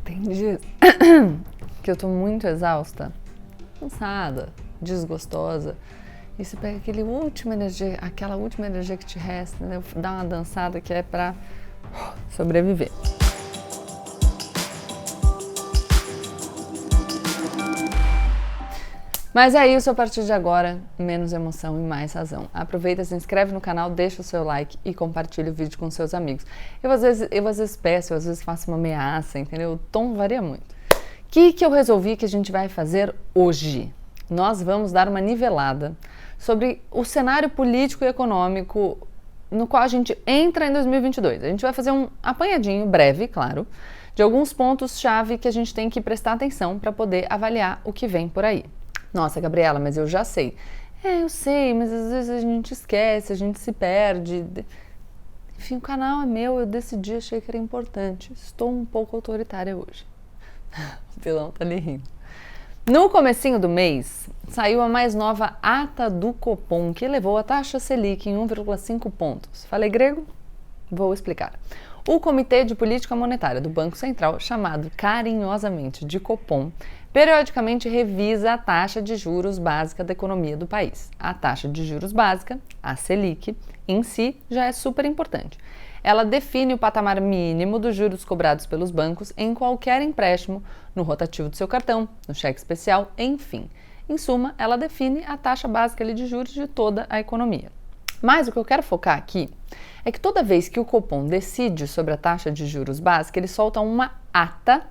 Tem dias que eu tô muito exausta, cansada, desgostosa. E você pega aquela última energia que te resta, né? Dá uma dançada que é pra sobreviver. Mas é isso, a partir de agora, menos emoção e mais razão. Aproveita, se inscreve no canal, deixa o seu like e compartilha o vídeo com seus amigos. Eu às vezes peço, eu às vezes faço uma ameaça, entendeu? O tom varia muito. O que eu resolvi que a gente vai fazer hoje? Nós vamos dar uma nivelada sobre o cenário político e econômico no qual a gente entra em 2022. A gente vai fazer um apanhadinho breve, claro, de alguns pontos-chave que a gente tem que prestar atenção para poder avaliar o que vem por aí. Nossa, Gabriela, mas eu já sei. Eu sei, mas às vezes a gente esquece, a gente se perde. Enfim, o canal é meu, eu decidi, achei que era importante. Estou um pouco autoritária hoje. O pilão tá ali rindo. No comecinho do mês, saiu a mais nova ata do Copom, que elevou a taxa Selic em 1,5 pontos. Falei grego? Vou explicar. O Comitê de Política Monetária do Banco Central, chamado carinhosamente de Copom, periodicamente revisa a taxa de juros básica da economia do país. A taxa de juros básica, a Selic, em si já é super importante. Ela define o patamar mínimo dos juros cobrados pelos bancos em qualquer empréstimo, no rotativo do seu cartão, no cheque especial, enfim. Em suma, ela define a taxa básica de juros de toda a economia. Mas o que eu quero focar aqui é que toda vez que o Copom decide sobre a taxa de juros básica, ele solta uma ata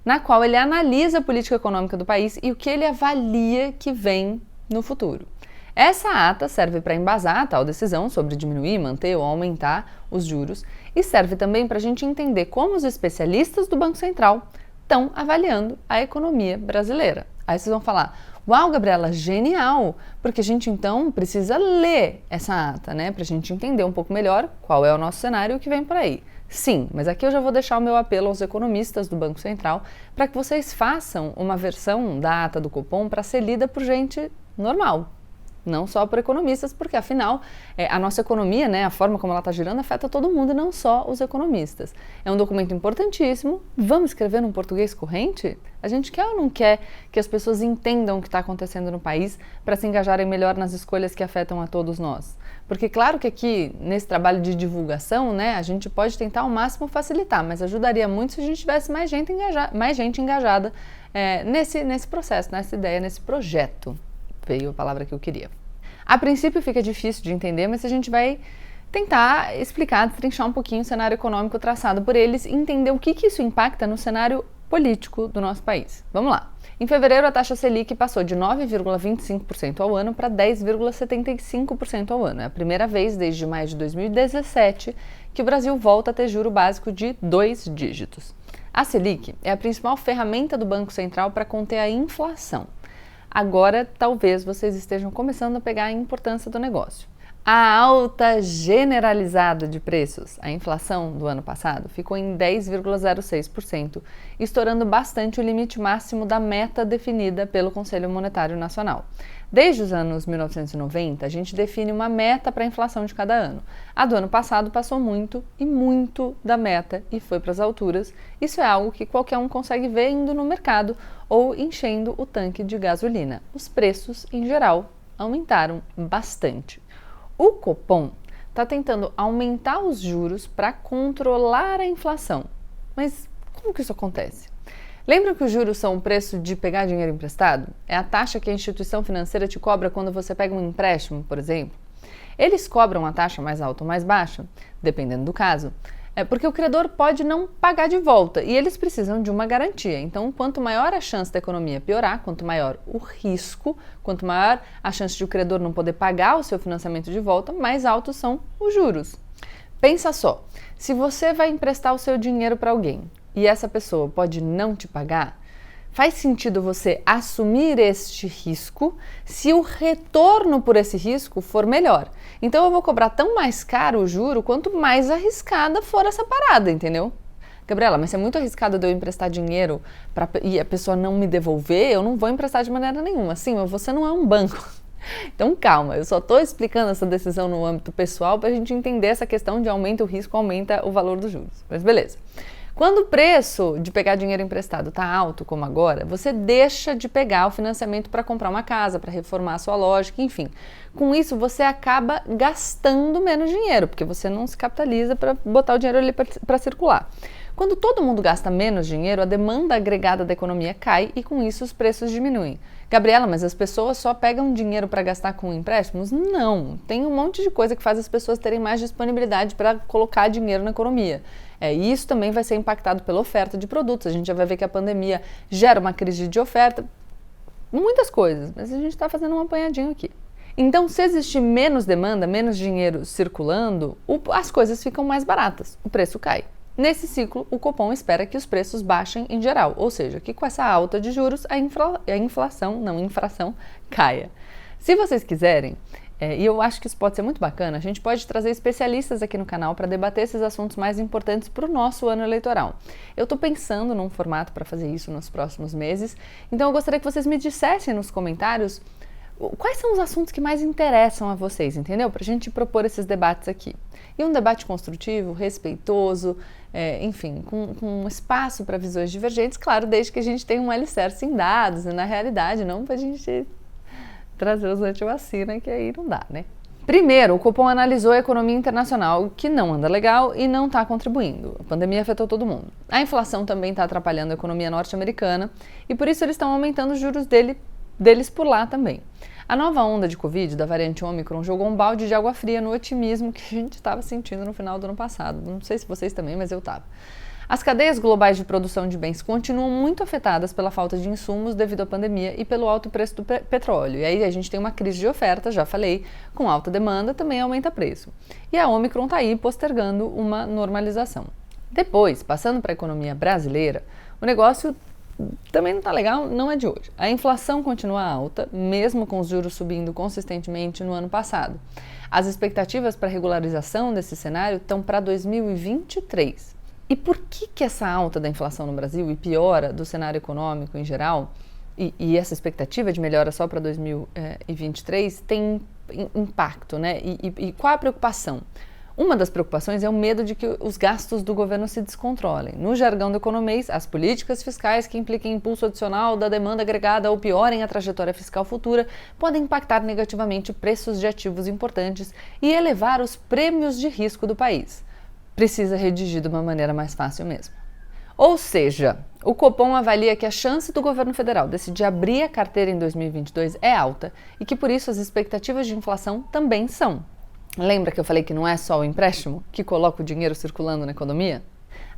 na qual ele analisa a política econômica do país e o que ele avalia que vem no futuro. Essa ata serve para embasar a tal decisão sobre diminuir, manter ou aumentar os juros e serve também para a gente entender como os especialistas do Banco Central estão avaliando a economia brasileira. Aí vocês vão falar: uau, Gabriela, genial! Porque a gente então precisa ler essa ata, né? Para a gente entender um pouco melhor qual é o nosso cenário e o que vem por aí. Sim, mas aqui eu já vou deixar o meu apelo aos economistas do Banco Central para que vocês façam uma versão da ata do Copom para ser lida por gente normal. Não só por economistas, porque afinal a nossa economia, né, a forma como ela está girando, afeta todo mundo e não só os economistas. É um documento importantíssimo. Vamos escrever num português corrente? A gente quer ou não quer que as pessoas entendam o que está acontecendo no país para se engajarem melhor nas escolhas que afetam a todos nós? Porque claro que aqui, nesse trabalho de divulgação, né, a gente pode tentar ao máximo facilitar, mas ajudaria muito se a gente tivesse mais gente engajada nesse processo, nessa ideia, nesse projeto. Veio a palavra que eu queria. A princípio fica difícil de entender, mas a gente vai tentar explicar, destrinchar um pouquinho o cenário econômico traçado por eles e entender o que isso impacta no cenário político do nosso país. Vamos lá. Em fevereiro, a taxa Selic passou de 9,25% ao ano para 10,75% ao ano. É a primeira vez desde maio de 2017 que o Brasil volta a ter juro básico de 2 dígitos. A Selic é a principal ferramenta do Banco Central para conter a inflação. Agora, talvez vocês estejam começando a pegar a importância do negócio. A alta generalizada de preços, a inflação do ano passado, ficou em 10,06%, estourando bastante o limite máximo da meta definida pelo Conselho Monetário Nacional. Desde os anos 1990, a gente define uma meta para a inflação de cada ano. A do ano passado passou muito e muito da meta e foi para as alturas. Isso é algo que qualquer um consegue ver indo no mercado ou enchendo o tanque de gasolina. Os preços, em geral, aumentaram bastante. O Copom está tentando aumentar os juros para controlar a inflação. Mas como que isso acontece? Lembra que os juros são o preço de pegar dinheiro emprestado? É a taxa que a instituição financeira te cobra quando você pega um empréstimo, por exemplo. Eles cobram a taxa mais alta ou mais baixa, dependendo do caso, porque o credor pode não pagar de volta e eles precisam de uma garantia. Então, quanto maior a chance da economia piorar, quanto maior o risco, quanto maior a chance de o credor não poder pagar o seu financiamento de volta, mais altos são os juros. Pensa só, se você vai emprestar o seu dinheiro para alguém e essa pessoa pode não te pagar, faz sentido você assumir este risco se o retorno por esse risco for melhor. Então eu vou cobrar tão mais caro o juro quanto mais arriscada for essa parada, entendeu? Gabriela, mas se é muito arriscado de eu emprestar dinheiro e a pessoa não me devolver, eu não vou emprestar de maneira nenhuma. Sim, mas você não é um banco. Então calma, eu só estou explicando essa decisão no âmbito pessoal para a gente entender essa questão de aumenta o risco, aumenta o valor dos juros. Mas beleza. Quando o preço de pegar dinheiro emprestado está alto, como agora, você deixa de pegar o financiamento para comprar uma casa, para reformar a sua loja, enfim. Com isso, você acaba gastando menos dinheiro, porque você não se capitaliza para botar o dinheiro ali para circular. Quando todo mundo gasta menos dinheiro, a demanda agregada da economia cai e com isso os preços diminuem. Gabriela, mas as pessoas só pegam dinheiro para gastar com empréstimos? Não, tem um monte de coisa que faz as pessoas terem mais disponibilidade para colocar dinheiro na economia. E isso também vai ser impactado pela oferta de produtos. A gente já vai ver que a pandemia gera uma crise de oferta, muitas coisas, mas a gente está fazendo um apanhadinho aqui. Então, se existir menos demanda, menos dinheiro circulando, as coisas ficam mais baratas, o preço cai. Nesse ciclo, o Copom espera que os preços baixem em geral, ou seja, que com essa alta de juros a infração caia. Se vocês quiserem, e eu acho que isso pode ser muito bacana, a gente pode trazer especialistas aqui no canal para debater esses assuntos mais importantes para o nosso ano eleitoral. Eu estou pensando num formato para fazer isso nos próximos meses, então eu gostaria que vocês me dissessem nos comentários quais são os assuntos que mais interessam a vocês, entendeu? Para a gente propor esses debates aqui. E um debate construtivo, respeitoso, enfim, com espaço para visões divergentes, claro, desde que a gente tenha um alicerce em dados e na realidade, não para a gente trazer os anti-vacina, que aí não dá, né? Primeiro, o Copom analisou a economia internacional, que não anda legal e não está contribuindo. A pandemia afetou todo mundo. A inflação também está atrapalhando a economia norte-americana e por isso eles estão aumentando os juros deles por lá também. A nova onda de Covid da variante Ômicron jogou um balde de água fria no otimismo que a gente estava sentindo no final do ano passado. Não sei se vocês também, mas eu estava. As cadeias globais de produção de bens continuam muito afetadas pela falta de insumos devido à pandemia e pelo alto preço do petróleo. E aí a gente tem uma crise de oferta, já falei, com alta demanda também aumenta preço. E a Ômicron está aí postergando uma normalização. Depois, passando para a economia brasileira, o negócio também não está legal, não é de hoje. A inflação continua alta, mesmo com os juros subindo consistentemente no ano passado. As expectativas para a regularização desse cenário estão para 2023. E por que essa alta da inflação no Brasil e piora do cenário econômico em geral, e essa expectativa de melhora só para 2023 tem impacto, né? E qual a preocupação? Uma das preocupações é o medo de que os gastos do governo se descontrolem. No jargão do economês, as políticas fiscais que impliquem impulso adicional da demanda agregada ou piorem a trajetória fiscal futura podem impactar negativamente preços de ativos importantes e elevar os prêmios de risco do país. Precisa redigir de uma maneira mais fácil mesmo. Ou seja, o Copom avalia que a chance do governo federal decidir abrir a carteira em 2022 é alta e que por isso as expectativas de inflação também são. Lembra que eu falei que não é só o empréstimo que coloca o dinheiro circulando na economia?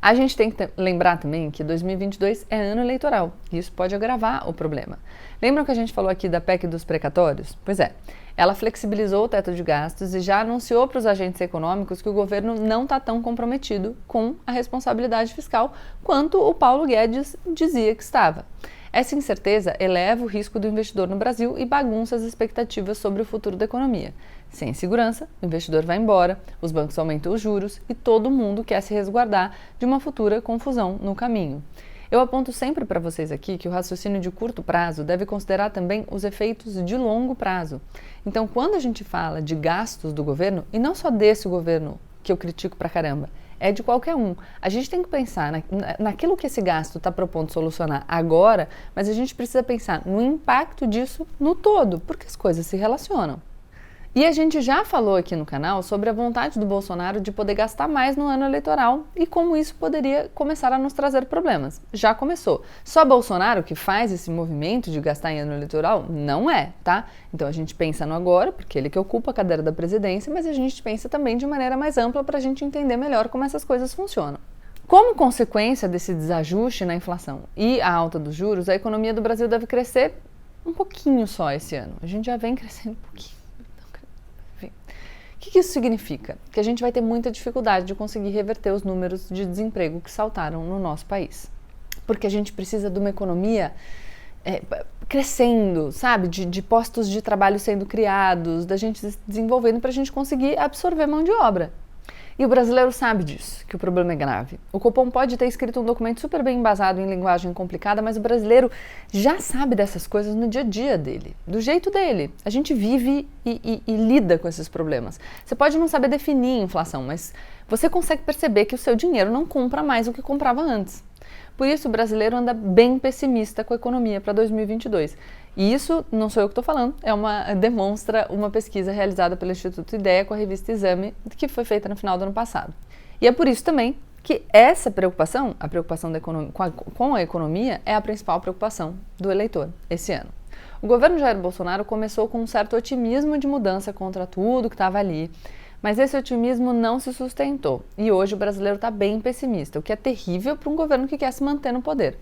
A gente tem que lembrar também que 2022 é ano eleitoral e isso pode agravar o problema. Lembram que a gente falou aqui da PEC dos precatórios? Pois é, ela flexibilizou o teto de gastos e já anunciou para os agentes econômicos que o governo não está tão comprometido com a responsabilidade fiscal quanto o Paulo Guedes dizia que estava. Essa incerteza eleva o risco do investidor no Brasil e bagunça as expectativas sobre o futuro da economia. Sem segurança, o investidor vai embora, os bancos aumentam os juros e todo mundo quer se resguardar de uma futura confusão no caminho. Eu aponto sempre para vocês aqui que o raciocínio de curto prazo deve considerar também os efeitos de longo prazo. Então, quando a gente fala de gastos do governo, e não só desse governo que eu critico pra caramba, é de qualquer um. A gente tem que pensar naquilo que esse gasto está propondo solucionar agora, mas a gente precisa pensar no impacto disso no todo, porque as coisas se relacionam. E a gente já falou aqui no canal sobre a vontade do Bolsonaro de poder gastar mais no ano eleitoral e como isso poderia começar a nos trazer problemas. Já começou. Só Bolsonaro que faz esse movimento de gastar em ano eleitoral? Não é, tá? Então a gente pensa no agora, porque ele que ocupa a cadeira da presidência, mas a gente pensa também de maneira mais ampla para a gente entender melhor como essas coisas funcionam. Como consequência desse desajuste na inflação e a alta dos juros, a economia do Brasil deve crescer um pouquinho só esse ano. A gente já vem crescendo um pouquinho. O que isso significa? Que a gente vai ter muita dificuldade de conseguir reverter os números de desemprego que saltaram no nosso país. Porque a gente precisa de uma economia crescendo, sabe? De postos de trabalho sendo criados, da gente se desenvolvendo para a gente conseguir absorver mão de obra. E o brasileiro sabe disso, que o problema é grave. O Copom pode ter escrito um documento super bem embasado em linguagem complicada, mas o brasileiro já sabe dessas coisas no dia a dia dele, do jeito dele. A gente vive e lida com esses problemas. Você pode não saber definir inflação, mas você consegue perceber que o seu dinheiro não compra mais o que comprava antes. Por isso, o brasileiro anda bem pessimista com a economia para 2022. E isso não sou eu que estou falando, demonstra uma pesquisa realizada pelo Instituto Ideia com a revista Exame, que foi feita no final do ano passado. E é por isso também que essa preocupação, a preocupação com a economia, é a principal preocupação do eleitor esse ano. O governo Jair Bolsonaro começou com um certo otimismo de mudança contra tudo que estava ali, mas esse otimismo não se sustentou e hoje o brasileiro está bem pessimista, o que é terrível para um governo que quer se manter no poder.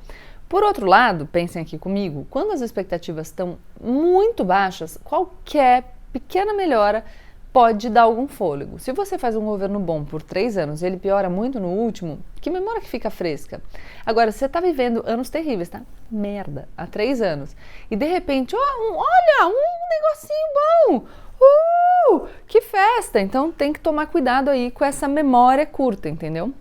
Por outro lado, pensem aqui comigo, quando as expectativas estão muito baixas, qualquer pequena melhora pode dar algum fôlego. Se você faz um governo bom por 3 anos e ele piora muito no último, que memória que fica fresca? Agora, você está vivendo anos terríveis, tá? Merda, há 3 anos. E de repente, olha, um negocinho bom! Que festa! Então tem que tomar cuidado aí com essa memória curta, entendeu?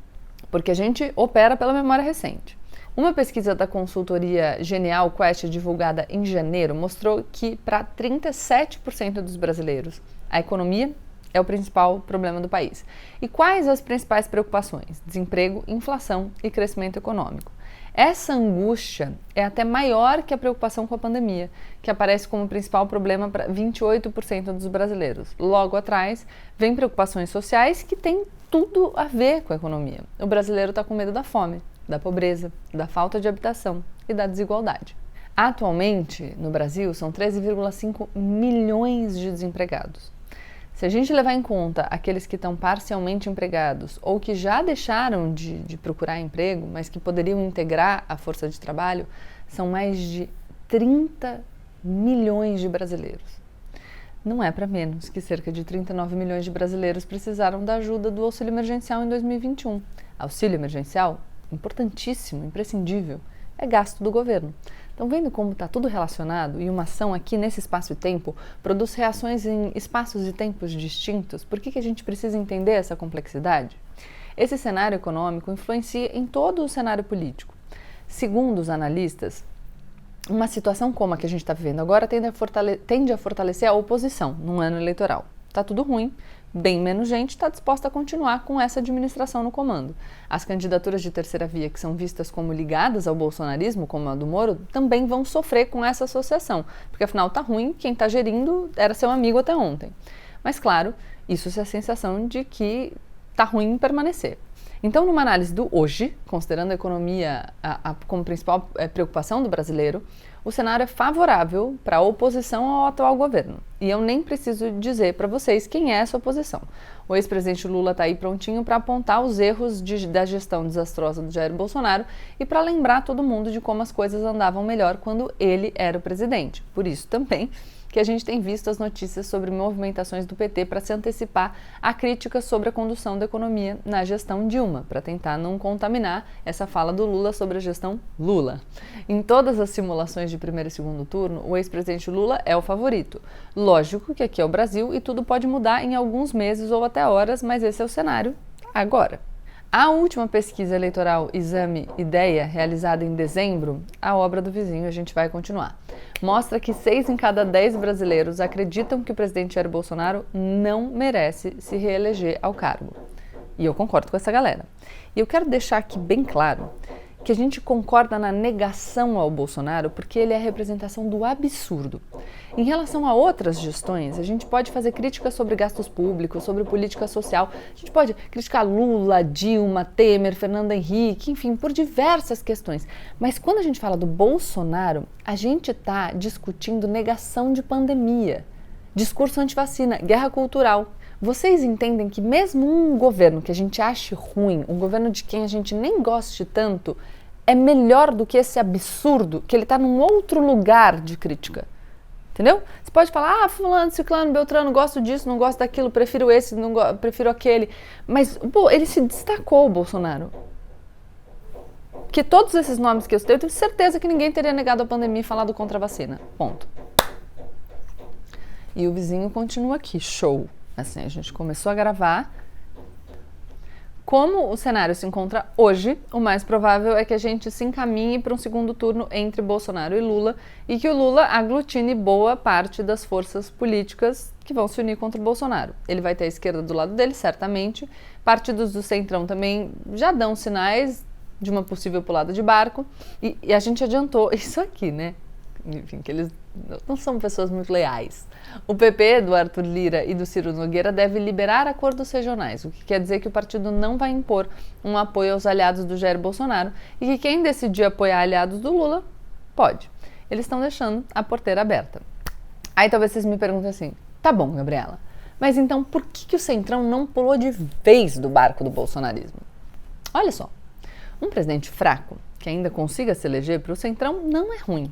Porque a gente opera pela memória recente. Uma pesquisa da consultoria Genial Quest divulgada em janeiro mostrou que para 37% dos brasileiros a economia é o principal problema do país. E quais as principais preocupações? Desemprego, inflação e crescimento econômico. Essa angústia é até maior que a preocupação com a pandemia, que aparece como principal problema para 28% dos brasileiros. Logo atrás, vem preocupações sociais que têm tudo a ver com a economia. O brasileiro está com medo da fome, da pobreza, da falta de habitação e da desigualdade. Atualmente, no Brasil, são 13,5 milhões de desempregados. Se a gente levar em conta aqueles que estão parcialmente empregados ou que já deixaram de procurar emprego, mas que poderiam integrar a força de trabalho, são mais de 30 milhões de brasileiros. Não é para menos que cerca de 39 milhões de brasileiros precisaram da ajuda do auxílio emergencial em 2021. Auxílio emergencial, importantíssimo, imprescindível, é gasto do governo. Estão vendo como está tudo relacionado e uma ação aqui nesse espaço e tempo produz reações em espaços e tempos distintos? Por que a gente precisa entender essa complexidade? Esse cenário econômico influencia em todo o cenário político. Segundo os analistas, uma situação como a que a gente está vivendo agora tende a fortalecer a oposição num ano eleitoral. Está tudo ruim, bem menos gente está disposta a continuar com essa administração no comando. As candidaturas de terceira via, que são vistas como ligadas ao bolsonarismo, como a do Moro, também vão sofrer com essa associação, porque afinal está ruim, quem está gerindo era seu amigo até ontem. Mas claro, isso é a sensação de que está ruim em permanecer. Então, numa análise do hoje, considerando a economia como principal preocupação do brasileiro, o cenário é favorável para a oposição ao atual governo. E eu nem preciso dizer para vocês quem é essa oposição. O ex-presidente Lula está aí prontinho para apontar os erros da gestão desastrosa do Jair Bolsonaro e para lembrar todo mundo de como as coisas andavam melhor quando ele era o presidente. Por isso também que a gente tem visto as notícias sobre movimentações do PT para se antecipar a crítica sobre a condução da economia na gestão Dilma, para tentar não contaminar essa fala do Lula sobre a gestão Lula. Em todas as simulações de primeiro e segundo turno, o ex-presidente Lula é o favorito. Lógico que aqui é o Brasil e tudo pode mudar em alguns meses ou até horas, mas esse é o cenário agora. A última pesquisa eleitoral Exame Ideia, realizada em dezembro, a obra do vizinho, a gente vai continuar, mostra que 6 em cada 10 brasileiros acreditam que o presidente Jair Bolsonaro não merece se reeleger ao cargo. E eu concordo com essa galera. E eu quero deixar aqui bem claro que a gente concorda na negação ao Bolsonaro porque ele é a representação do absurdo. Em relação a outras gestões, a gente pode fazer críticas sobre gastos públicos, sobre política social, a gente pode criticar Lula, Dilma, Temer, Fernando Henrique, enfim, por diversas questões. Mas quando a gente fala do Bolsonaro, a gente está discutindo negação de pandemia, discurso antivacina, guerra cultural. Vocês entendem que mesmo um governo que a gente ache ruim, um governo de quem a gente nem goste tanto, é melhor do que esse absurdo, que ele está num outro lugar de crítica. Entendeu? Você pode falar, fulano, ciclano, beltrano, gosto disso, não gosto daquilo, prefiro esse, prefiro aquele. Mas, pô, ele se destacou, o Bolsonaro. Que todos esses nomes que eu citei, eu tenho certeza que ninguém teria negado a pandemia e falado contra a vacina. Ponto. E o vizinho continua aqui, show. Assim, a gente começou a gravar Como o cenário se encontra hoje, o mais provável é que a gente se encaminhe para um segundo turno entre Bolsonaro e Lula e que o Lula aglutine boa parte das forças políticas que vão se unir contra o Bolsonaro. Ele vai ter a esquerda do lado dele, certamente. Partidos do Centrão também já dão sinais de uma possível pulada de barco. E a gente adiantou isso aqui, né? Enfim, que eles não são pessoas muito leais. O PP, do Arthur Lira e do Ciro Nogueira, deve liberar acordos regionais, o que quer dizer que o partido não vai impor um apoio aos aliados do Jair Bolsonaro e que quem decidir apoiar aliados do Lula, pode. Eles estão deixando a porteira aberta. Aí talvez vocês me perguntem assim, tá bom, Gabriela, mas então por que o Centrão não pulou de vez do barco do bolsonarismo? Olha só, um presidente fraco que ainda consiga se eleger para o Centrão não é ruim.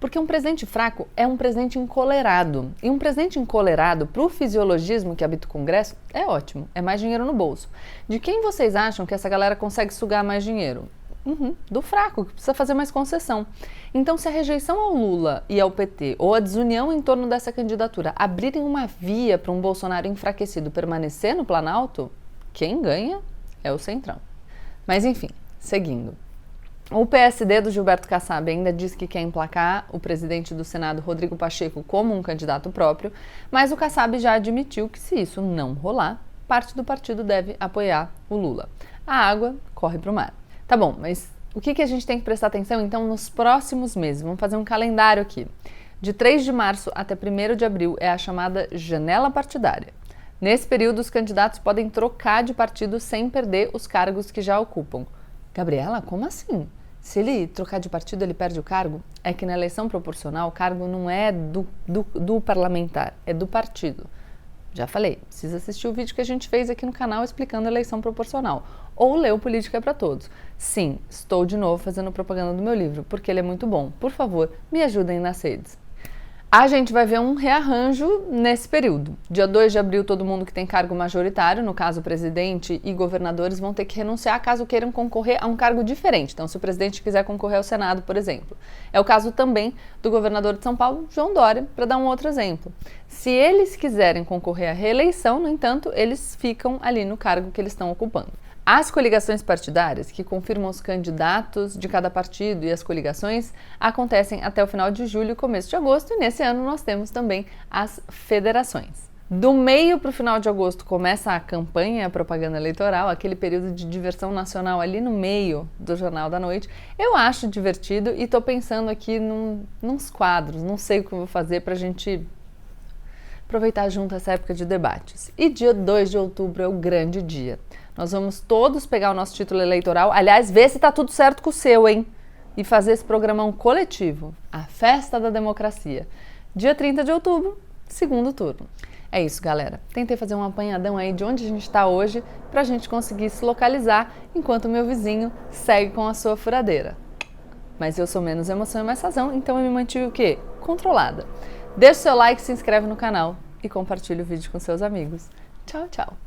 Porque um presidente fraco é um presidente encolerado. E um presidente encolerado, para o fisiologismo que habita o Congresso, é ótimo. É mais dinheiro no bolso. De quem vocês acham que essa galera consegue sugar mais dinheiro? Do fraco, que precisa fazer mais concessão. Então, se a rejeição ao Lula e ao PT, ou a desunião em torno dessa candidatura, abrirem uma via para um Bolsonaro enfraquecido permanecer no Planalto, quem ganha é o Centrão. Mas, enfim, seguindo. O PSD do Gilberto Kassab ainda diz que quer emplacar o presidente do Senado, Rodrigo Pacheco, como um candidato próprio, mas o Kassab já admitiu que, se isso não rolar, parte do partido deve apoiar o Lula. A água corre para o mar. Tá bom, mas o que a gente tem que prestar atenção, então, nos próximos meses? Vamos fazer um calendário aqui. De 3 de março até 1º de abril é a chamada janela partidária. Nesse período, os candidatos podem trocar de partido sem perder os cargos que já ocupam. Gabriela, como assim? Se ele trocar de partido, ele perde o cargo? É que na eleição proporcional, o cargo não é do parlamentar, é do partido. Já falei, precisa assistir o vídeo que a gente fez aqui no canal explicando a eleição proporcional. Ou ler o Política é para Todos. Sim, estou de novo fazendo propaganda do meu livro, porque ele é muito bom. Por favor, me ajudem nas redes. A gente vai ver um rearranjo nesse período. Dia 2 de abril, todo mundo que tem cargo majoritário, no caso presidente e governadores, vão ter que renunciar caso queiram concorrer a um cargo diferente. Então, se o presidente quiser concorrer ao Senado, por exemplo. É o caso também do governador de São Paulo, João Dória, para dar um outro exemplo. Se eles quiserem concorrer à reeleição, no entanto, eles ficam ali no cargo que eles estão ocupando. As coligações partidárias, que confirmam os candidatos de cada partido e as coligações, acontecem até o final de julho e começo de agosto, e nesse ano nós temos também as federações. Do meio para o final de agosto começa a campanha, a propaganda eleitoral, aquele período de diversão nacional ali no meio do Jornal da Noite. Eu acho divertido e estou pensando aqui nos quadros, não sei o que eu vou fazer para a gente aproveitar junto essa época de debates. E dia 2 de outubro é o grande dia. Nós vamos todos pegar o nosso título eleitoral, aliás, ver se tá tudo certo com o seu, hein? E fazer esse programão coletivo, a festa da democracia. Dia 30 de outubro, segundo turno. É isso, galera. Tentei fazer um apanhadão aí de onde a gente está hoje pra gente conseguir se localizar enquanto o meu vizinho segue com a sua furadeira. Mas eu sou menos emoção e mais razão, então eu me mantive o quê? Controlada. Deixa o seu like, se inscreve no canal e compartilha o vídeo com seus amigos. Tchau, tchau!